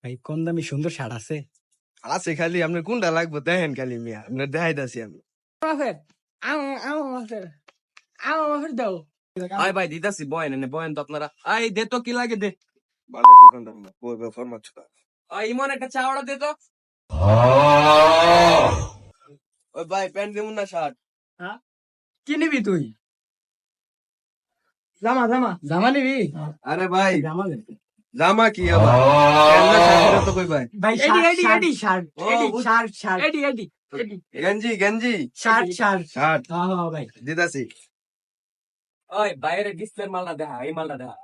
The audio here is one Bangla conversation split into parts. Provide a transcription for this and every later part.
ভাই কম দামি সুন্দর শার্ট আছে? আছে, খালি আপনার কোনটা লাগবে দেখেন, খালি মিয়া আপনার দেখাইতাছি আমি। দাও আয় ভাই দিতাছি, বয়েন এনে বয়েন তো আপনারা। আই দে তো কি লাগে দে। ভালো দোকানদার না, বই ফরমাচ্ছ না। আই ইমন একটা চা অর্ডার দে তো। ওই ভাই প্যান্ট দেবো না শার্ট? কি নিবি তুই? জামা জামা জামা নিবি? আরে ভাই জামা জামা কি আবার প্যান্ট না শার্ট তো কই ভাই? ভাই এডি, শার্ট এডি, শার্ট এডি। শার্ট ও, এডি বুঝ- শার্ট শার্ট এডি এডি এডি। গেঞ্জি গেঞ্জি শার্ট শার্ট শার্ট হ্যাঁ ভাই দিতাছি, ওই বাইরে ডিসপ্লে মালটা দেখা, এই মালটা দেখা।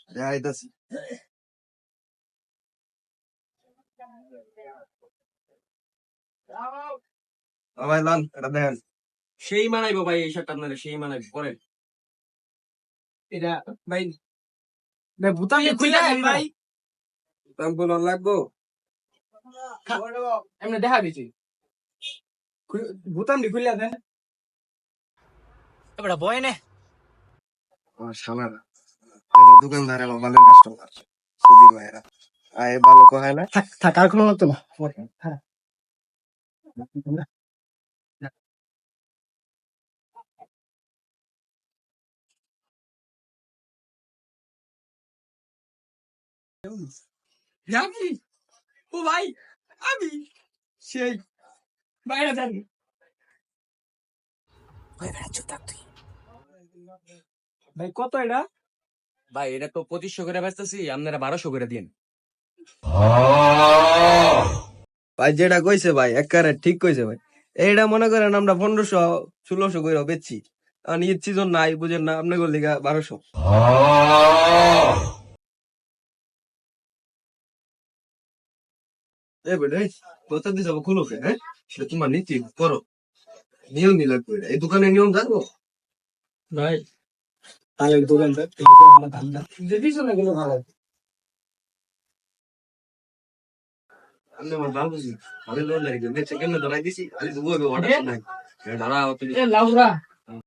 দেখাইতাছি। ও ভাই লন এটা দেখেন। সেই মানাইবো ভাই, এই শার্টটা আপনারা সেই মানাইবো পরে। এটা ভাই ভাই বুতাম খুলে দেন ভাই। দাম বল লাগবো। এমনি দেখা দিছি বুতাম খুলে দেন এবারে বয় নে। আমার শালারা দোকানদার এলো ভালো কাস্টমার, সুধীর ভাইরা আয় ভালো কয় না। থাক থাক আর কোনো লাগতো না হ্যাঁ আমি ও ভাই আমি সেই বাইরে যান ভাই ভাই চুপ থাক তুই ভাই কত এটা? ভাই এটা তো 2500 করে বেচতেছি, আপনারা 1200 করে দিন। ভাই যেটা কইছে ভাই একেবারে ঠিক কইছে ভাই। এইটা মনে করেন আমরা 1500 1600 করে বেচছি, আর ঈদ সিজন নাই বুঝেন না, আপনি করলি 1200। এ বেটা কত দিছ খুলো কে? হ্যাঁ সেটা তোমার নীতি করো, নিয়ম নিলে কইরা এই দোকানে নিয়ম জানো ভাই তাহলে দোকানদার আমার ধান্দা যদি চলে গেল ভালো। আপনি আমার ভালো বুঝি আমি লোন লাগবে বেচে কেন ধরাই দিছি আমি তো বলবো অর্ডার নাই দাঁড়া এ লাউরা